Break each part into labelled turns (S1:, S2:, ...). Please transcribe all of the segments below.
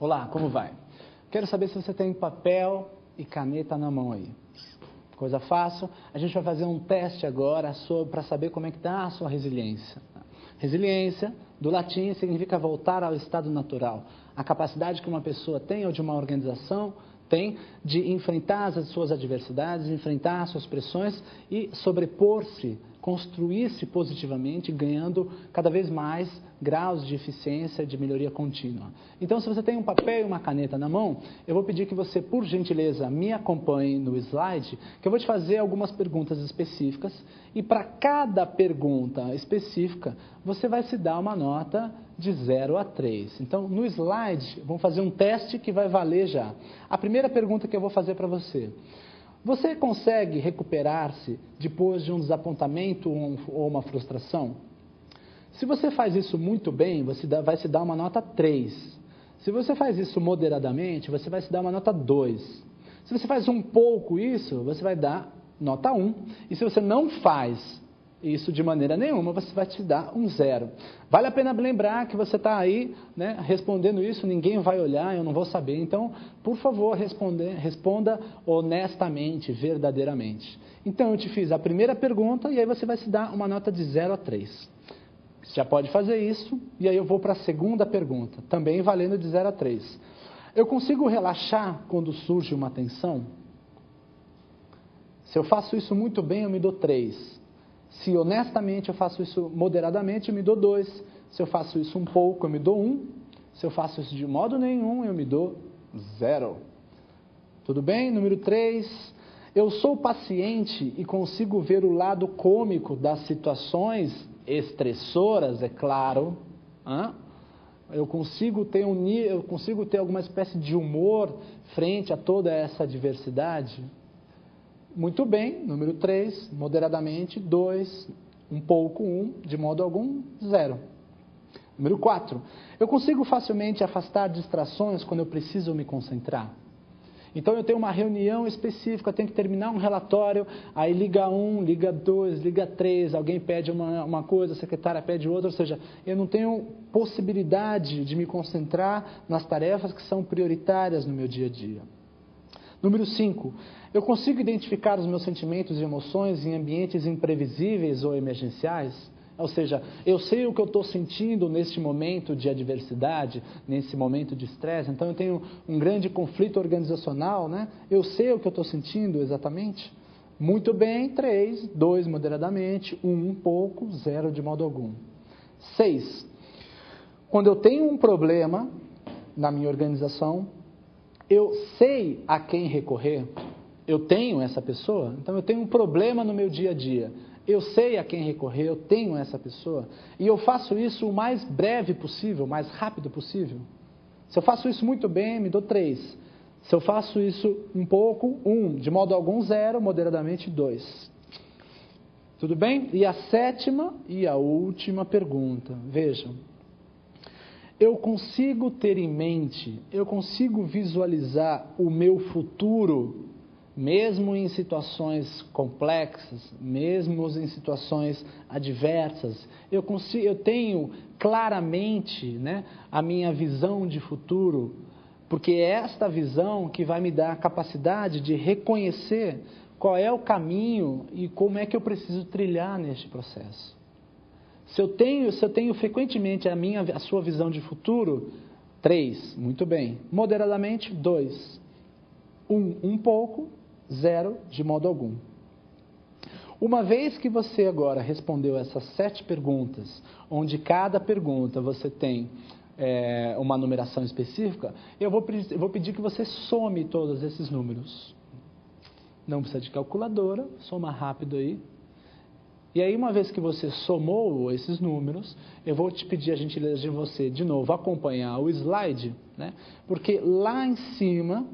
S1: Olá, como vai? Quero saber se você tem papel e caneta na mão aí. Coisa fácil. A gente vai fazer um teste agora para saber como é que está a sua resiliência. Resiliência, do latim, significa voltar ao estado natural. A capacidade que uma pessoa tem ou de uma organização tem de enfrentar as suas adversidades, enfrentar as suas pressões e sobrepor-se, construir-se positivamente, ganhando cada vez mais graus de eficiência, de melhoria contínua. Então, se você tem um papel e uma caneta na mão, eu vou pedir que você, por gentileza, me acompanhe no slide, que eu vou te fazer algumas perguntas específicas, e para cada pergunta específica, você vai se dar uma nota de 0 a 3. Então, no slide, vamos fazer um teste que vai valer já. A primeira pergunta que eu vou fazer para você: você consegue recuperar-se depois de um desapontamento ou uma frustração? Se você faz isso muito bem, você vai se dar uma nota 3. Se você faz isso moderadamente, você vai se dar uma nota 2. Se você faz um pouco isso, você vai dar nota 1. E se você não faz isso de maneira nenhuma, você vai te dar um 0. Vale a pena lembrar que você está aí, né, respondendo isso, ninguém vai olhar, eu não vou saber. Então, por favor, responda honestamente, verdadeiramente. Então, eu te fiz a primeira pergunta e aí você vai se dar uma nota de 0 a 3. Você já pode fazer isso, e aí eu vou para a segunda pergunta, também valendo de 0 a 3. Eu consigo relaxar quando surge uma tensão? Se eu faço isso muito bem, eu me dou 3. Se honestamente eu faço isso moderadamente, eu me dou 2. Se eu faço isso um pouco, eu me dou 1. Se eu faço isso de modo nenhum, eu me dou 0. Tudo bem? Número 3. Eu sou paciente e consigo ver o lado cômico das situações estressoras, é claro. Eu consigo ter alguma espécie de humor frente a toda essa adversidade? Muito bem, número 3, moderadamente, 2, um pouco, 1, de modo algum, 0. Número 4, eu consigo facilmente afastar distrações quando eu preciso me concentrar? Então eu tenho uma reunião específica, eu tenho que terminar um relatório, aí liga 1, liga 2, liga 3, alguém pede uma coisa, a secretária pede outra, ou seja, eu não tenho possibilidade de me concentrar nas tarefas que são prioritárias no meu dia a dia. Número 5, eu consigo identificar os meus sentimentos e emoções em ambientes imprevisíveis ou emergenciais? Ou seja, eu sei o que eu estou sentindo neste momento de adversidade, nesse momento de estresse, então eu tenho um grande conflito organizacional, né? Eu sei o que eu estou sentindo exatamente? Muito bem, 3, 2 moderadamente, 1 um pouco, 0 de modo algum. 6, quando eu tenho um problema na minha organização, eu sei a quem recorrer? Eu tenho essa pessoa? Então eu tenho um problema no meu dia a dia. Eu sei a quem recorrer, eu tenho essa pessoa. E eu faço isso o mais breve possível, o mais rápido possível. Se eu faço isso muito bem, me dou 3. Se eu faço isso um pouco, 1. De modo algum, 0. Moderadamente, 2. Tudo bem? E a sétima e a última pergunta. Vejam. Eu consigo ter em mente, eu consigo visualizar o meu futuro, mesmo em situações complexas, mesmo em situações adversas. Eu tenho claramente, né, a minha visão de futuro, porque é esta visão que vai me dar a capacidade de reconhecer qual é o caminho e como é que eu preciso trilhar neste processo. Se eu tenho frequentemente a sua visão de futuro, 3, muito bem. Moderadamente, 2. 1, um pouco, 0, de modo algum. Uma vez que você agora respondeu essas 7 perguntas, onde cada pergunta você tem uma numeração específica, eu vou pedir que você some todos esses números. Não precisa de calculadora, soma rápido aí. E aí, uma vez que você somou esses números, eu vou te pedir a gentileza de você, de novo, acompanhar o slide, né? Porque lá em cima,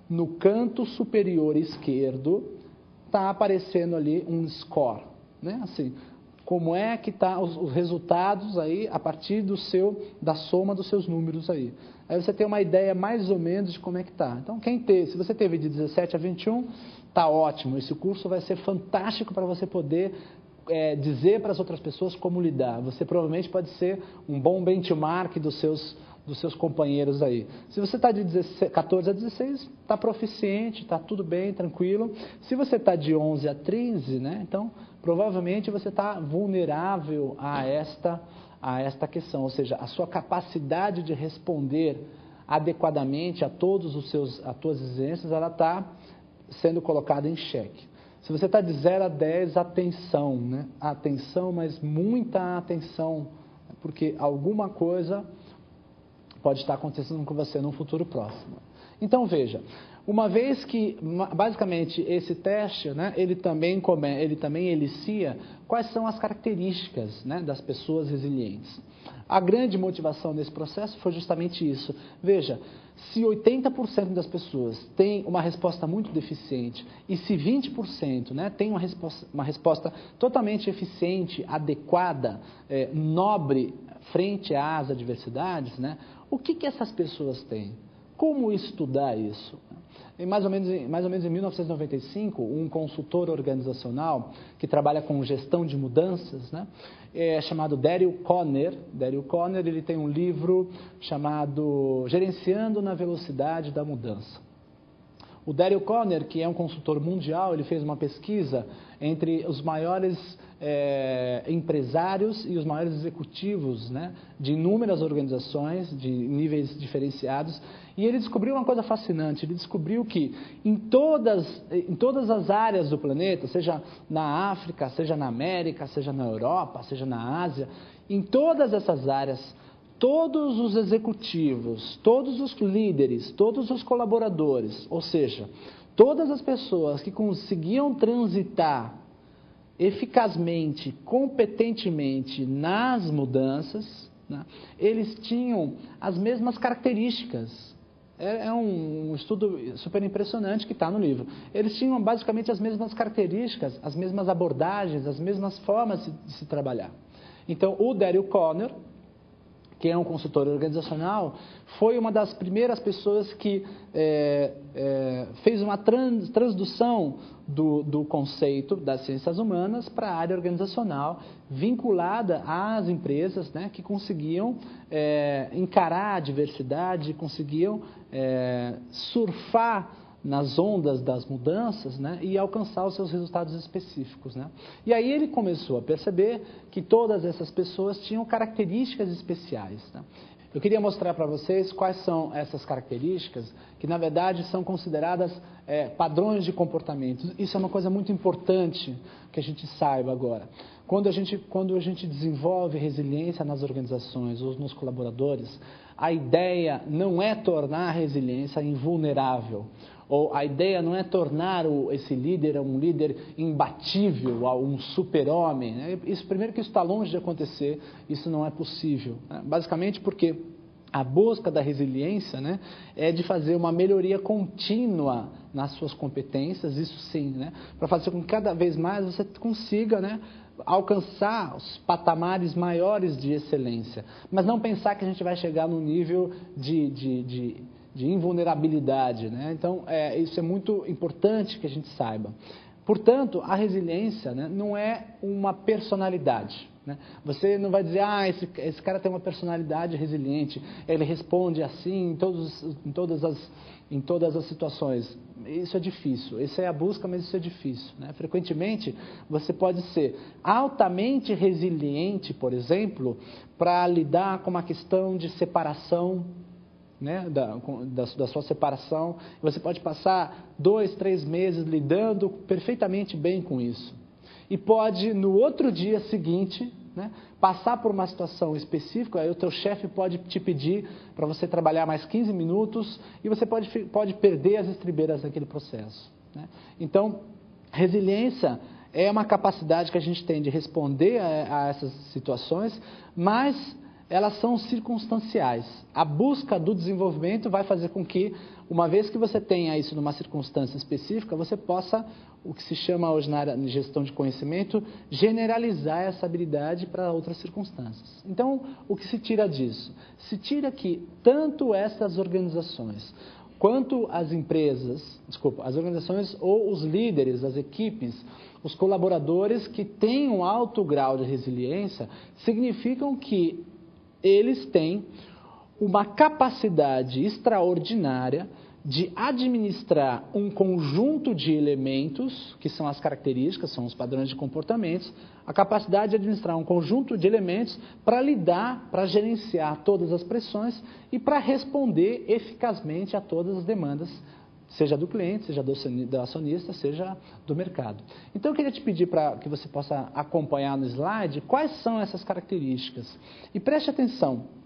S1: no canto superior esquerdo, está aparecendo ali um score, né? Assim, como é que está os resultados aí a partir da soma dos seus números aí. Aí você tem uma ideia mais ou menos de como é que está. Então, se você teve de 17 a 21, está ótimo. Esse curso vai ser fantástico para você poder dizer para as outras pessoas como lidar. Você provavelmente pode ser um bom benchmark dos dos seus companheiros aí. Se você está de 14 a 16, está proficiente, está tudo bem, tranquilo. Se você está de 11 a 13, né, então provavelmente você está vulnerável a esta questão, ou seja, a sua capacidade de responder adequadamente a todos as tuas exigências, ela está sendo colocada em xeque. Se você está de 0 a 10, atenção, né? Atenção, mas muita atenção, porque alguma coisa pode estar acontecendo com você no futuro próximo. Então, veja, uma vez que, basicamente, esse teste, né, ele também elicia quais são as características, né, das pessoas resilientes. A grande motivação desse processo foi justamente isso. Veja, se 80% das pessoas têm uma resposta muito deficiente e se 20%, né, tem uma resposta totalmente eficiente, adequada, nobre, frente às adversidades, né, o que essas pessoas têm? Como estudar isso? Mais ou menos em 1995, um consultor organizacional que trabalha com gestão de mudanças, né, chamado Daryl Conner. Daryl Conner, ele tem um livro chamado Gerenciando na Velocidade da Mudança. O Daryl Conner, que é um consultor mundial, ele fez uma pesquisa entre os maiores empresários e os maiores executivos, né, de inúmeras organizações, de níveis diferenciados, e ele descobriu uma coisa fascinante. Ele descobriu que em todas as áreas do planeta, seja na África, seja na América, seja na Europa, seja na Ásia, em todas essas áreas, todos os executivos, todos os líderes, todos os colaboradores, ou seja, todas as pessoas que conseguiam transitar eficazmente, competentemente nas mudanças, né, eles tinham as mesmas características. É um estudo super impressionante que está no livro. Eles tinham basicamente as mesmas características, as mesmas abordagens, as mesmas formas de se trabalhar. Então, o Daryl Conner, que é um consultor organizacional, foi uma das primeiras pessoas que fez uma transdução do conceito das ciências humanas para a área organizacional, vinculada às empresas, né, que conseguiam encarar a diversidade, conseguiam surfar nas ondas das mudanças, né, e alcançar os seus resultados específicos, né? E aí ele começou a perceber que todas essas pessoas tinham características especiais, né? Eu queria mostrar para vocês quais são essas características, que na verdade são consideradas padrões de comportamento. Isso é uma coisa muito importante que a gente saiba agora. Quando a gente desenvolve resiliência nas organizações ou nos colaboradores, a ideia não é tornar a resiliência invulnerável. Ou a ideia não é tornar esse líder um líder imbatível, um super-homem, né? Primeiro que isso está longe de acontecer, isso não é possível, né? Basicamente porque a busca da resiliência, né, é de fazer uma melhoria contínua nas suas competências, isso sim, né, para fazer com que cada vez mais você consiga, né, alcançar os patamares maiores de excelência, mas não pensar que a gente vai chegar num nível de invulnerabilidade, né? Então, isso é muito importante que a gente saiba. Portanto, a resiliência, né, não é uma personalidade, né? Você não vai dizer, esse cara tem uma personalidade resiliente, ele responde assim em todas as situações. Isso é difícil, essa é a busca, mas isso é difícil, né? Frequentemente, você pode ser altamente resiliente, por exemplo, para lidar com uma questão de separação, né, da sua separação. Você pode passar 2, 3 meses lidando perfeitamente bem com isso. E pode, no outro dia seguinte, né, passar por uma situação específica, aí o teu chefe pode te pedir para você trabalhar mais 15 minutos e você pode perder as estribeiras naquele processo, né? Então, resiliência é uma capacidade que a gente tem de responder a essas situações, mas elas são circunstanciais. A busca do desenvolvimento vai fazer com que, uma vez que você tenha isso numa circunstância específica, você possa, o que se chama hoje na área de gestão de conhecimento, generalizar essa habilidade para outras circunstâncias. Então, o que se tira disso? Se tira que tanto essas organizações quanto as organizações ou os líderes, as equipes, os colaboradores que têm um alto grau de resiliência, significam que eles têm uma capacidade extraordinária de administrar um conjunto de elementos, que são as características, são os padrões de comportamentos, a capacidade de administrar um conjunto de elementos para lidar, para gerenciar todas as pressões e para responder eficazmente a todas as demandas, seja do cliente, seja do acionista, seja do mercado. Então eu queria te pedir para que você possa acompanhar no slide quais são essas características. E preste atenção.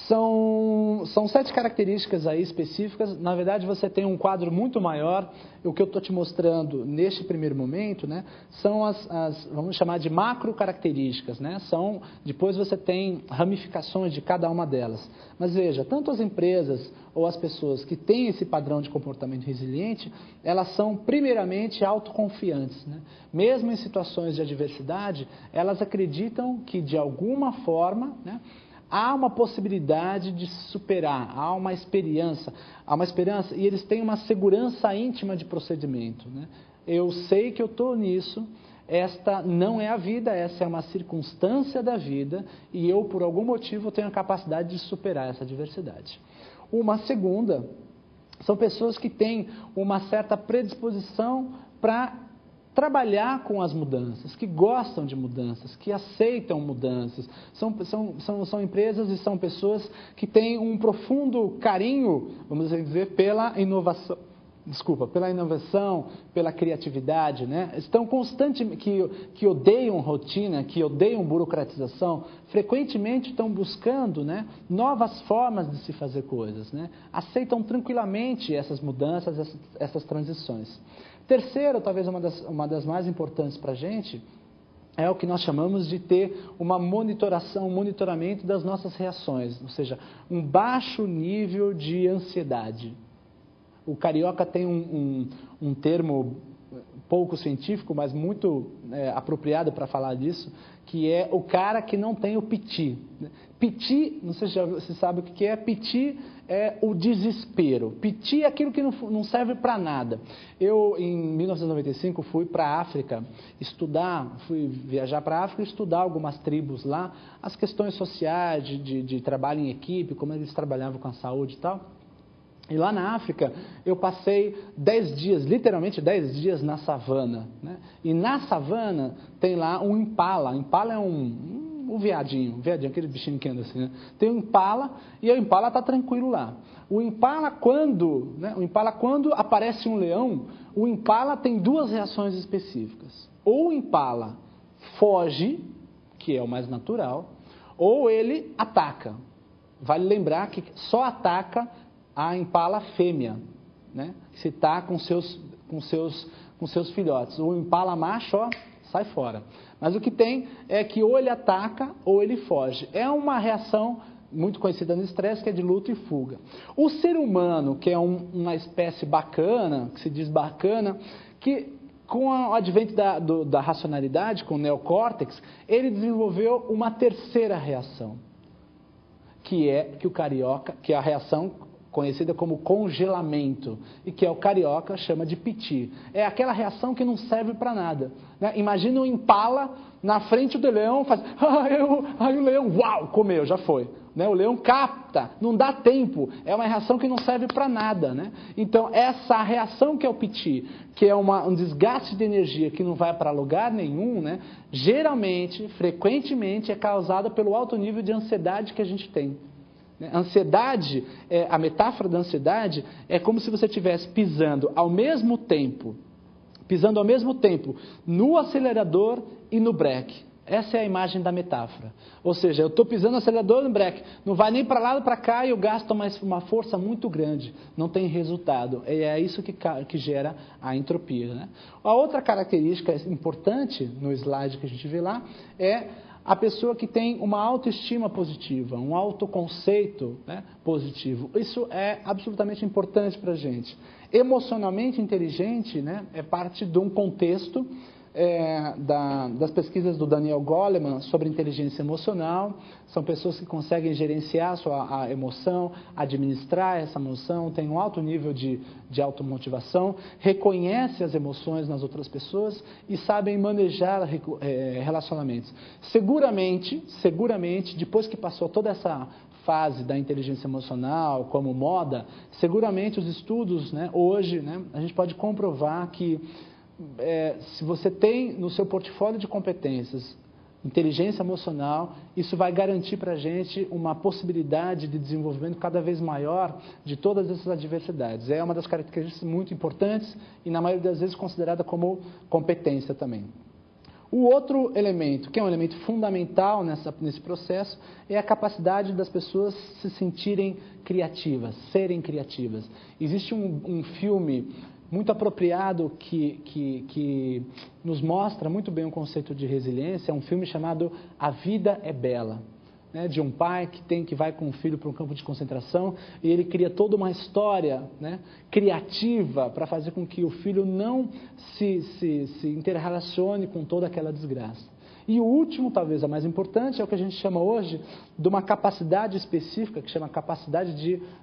S1: São 7 características aí específicas. Na verdade, você tem um quadro muito maior. O que eu estou te mostrando neste primeiro momento, né, são vamos chamar de macro características, né? Depois você tem ramificações de cada uma delas. Mas veja, tanto as empresas ou as pessoas que têm esse padrão de comportamento resiliente, elas são primeiramente autoconfiantes, né? Mesmo em situações de adversidade, elas acreditam que de alguma forma, né, há uma possibilidade de se superar, há uma esperança e eles têm uma segurança íntima de procedimento, né? Eu sei que eu estou nisso, esta não é a vida, essa é uma circunstância da vida e eu, por algum motivo, tenho a capacidade de superar essa adversidade. Uma segunda, são pessoas que têm uma certa predisposição para trabalhar com as mudanças, que gostam de mudanças, que aceitam mudanças. São empresas e são pessoas que têm um profundo carinho, vamos dizer, pela inovação. Pela inovação, pela criatividade, né? Estão constantemente, que odeiam rotina, que odeiam burocratização, frequentemente estão buscando, né, novas formas de se fazer coisas, né? Aceitam tranquilamente essas mudanças, essas transições. Terceiro, talvez uma das mais importantes para a gente, é o que nós chamamos de ter uma monitoração, um monitoramento das nossas reações, ou seja, um baixo nível de ansiedade. O carioca tem um termo pouco científico, mas muito apropriado para falar disso, que é o cara que não tem o piti. Piti, não sei se você sabe o que é, piti é o desespero. Piti é aquilo que não serve para nada. Eu, em 1995, fui para a África fui viajar para a África e estudar algumas tribos lá, as questões sociais, de trabalho em equipe, como eles trabalhavam com a saúde e tal. E lá na África, eu passei 10 dias, literalmente 10 dias na savana, né? E na savana tem lá um impala. Impala é um viadinho, aquele bichinho que anda assim, né? Tem um impala e o impala está tranquilo lá. O impala, quando aparece um leão, o impala tem 2 reações específicas. Ou o impala foge, que é o mais natural, ou ele ataca. Vale lembrar que só ataca a impala fêmea, né? Se está com seus filhotes. O impala macho, ó, sai fora. Mas o que tem é que ou ele ataca ou ele foge. É uma reação muito conhecida no estresse, que é de luta e fuga. O ser humano, que é uma espécie bacana, que se diz bacana, que com o advento da racionalidade, com o neocórtex, ele desenvolveu uma terceira reação, que é a reação conhecida como congelamento, e que o carioca chama de piti. É aquela reação que não serve para nada, né? Imagina um impala na frente do leão, aí o leão, uau, comeu, já foi. Né? O leão capta, não dá tempo, é uma reação que não serve para nada, né? Então, essa reação que é o piti, que é um desgaste de energia que não vai para lugar nenhum, né? Geralmente, frequentemente, é causada pelo alto nível de ansiedade que a gente tem. Ansiedade, a metáfora da ansiedade é como se você estivesse pisando ao mesmo tempo no acelerador e no breque. Essa é a imagem da metáfora. Ou seja, eu estou pisando no acelerador e no breque, não vai nem para lá nem para cá e eu gasto uma força muito grande, não tem resultado. É isso que gera a entropia, né? A outra característica importante no slide que a gente vê lá é a pessoa que tem uma autoestima positiva, um autoconceito, né, positivo. Isso é absolutamente importante para a gente. Emocionalmente inteligente, né, é parte de um contexto das pesquisas do Daniel Goleman sobre inteligência emocional. São pessoas que conseguem gerenciar a emoção, administrar essa emoção, têm um alto nível de automotivação, reconhecem as emoções nas outras pessoas e sabem manejar relacionamentos. Seguramente, depois que passou toda essa fase da inteligência emocional como moda, seguramente os estudos, né, hoje, né, a gente pode comprovar que se você tem no seu portfólio de competências inteligência emocional, isso vai garantir para a gente uma possibilidade de desenvolvimento cada vez maior de todas essas adversidades. É uma das características muito importantes e, na maioria das vezes, considerada como competência também. O outro elemento, que é um elemento fundamental nesse processo, é a capacidade das pessoas se sentirem criativas, serem criativas. Existe um filme muito apropriado que nos mostra muito bem o conceito de resiliência, é um filme chamado A Vida é Bela, né, de um pai que vai com o filho para um campo de concentração e ele cria toda uma história, né, criativa para fazer com que o filho não se interrelacione com toda aquela desgraça. E o último, talvez a mais importante, é o que a gente chama hoje de uma capacidade específica, que chama capacidade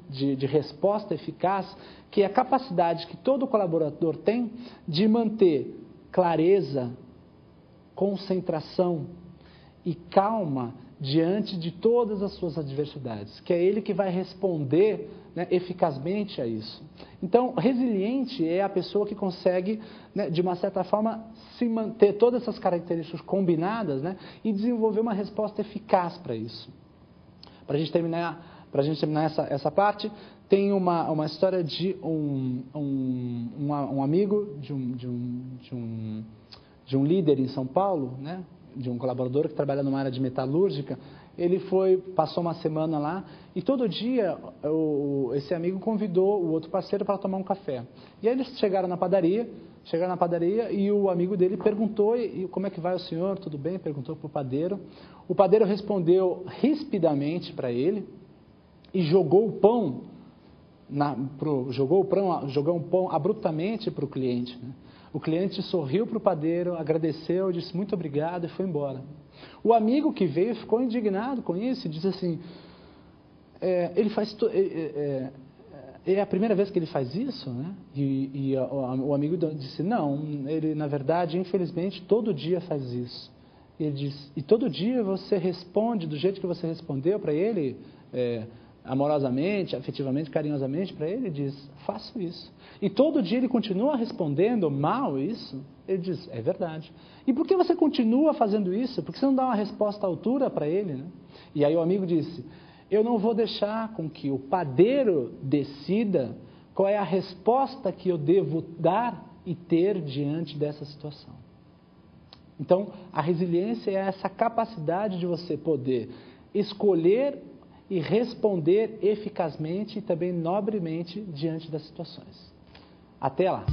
S1: de resposta eficaz, que é a capacidade que todo colaborador tem de manter clareza, concentração e calma diante de todas as suas adversidades, que é ele que vai responder, né, eficazmente a isso. Então, resiliente é a pessoa que consegue, né, de uma certa forma, se manter todas essas características combinadas, né, e desenvolver uma resposta eficaz para isso. Para a gente terminar essa parte, tem uma história de um amigo de um líder em São Paulo, né, de um colaborador que trabalha numa área de metalúrgica. Ele passou uma semana lá e todo dia esse amigo convidou o outro parceiro para tomar um café. E aí eles chegaram na padaria e o amigo dele perguntou: e como é que vai o senhor? Tudo bem? Perguntou para o padeiro. O padeiro respondeu rispidamente para ele e jogou o pão abruptamente para o cliente, né? O cliente sorriu para o padeiro, agradeceu, disse muito obrigado e foi embora. O amigo que veio ficou indignado com isso e disse assim: é a primeira vez que ele faz isso, né? E o amigo disse: não, ele na verdade, infelizmente, todo dia faz isso. Ele disse: e todo dia você responde do jeito que você respondeu para ele, amorosamente, afetivamente, carinhosamente para ele? Ele diz: faço isso. E todo dia ele continua respondendo mal isso? Ele diz: é verdade. E por que você continua fazendo isso? Por que você não dá uma resposta à altura para ele, né? E aí o amigo disse: eu não vou deixar com que o padeiro decida qual é a resposta que eu devo dar e ter diante dessa situação. Então, a resiliência é essa capacidade de você poder escolher e responder eficazmente e também nobremente diante das situações. Até lá!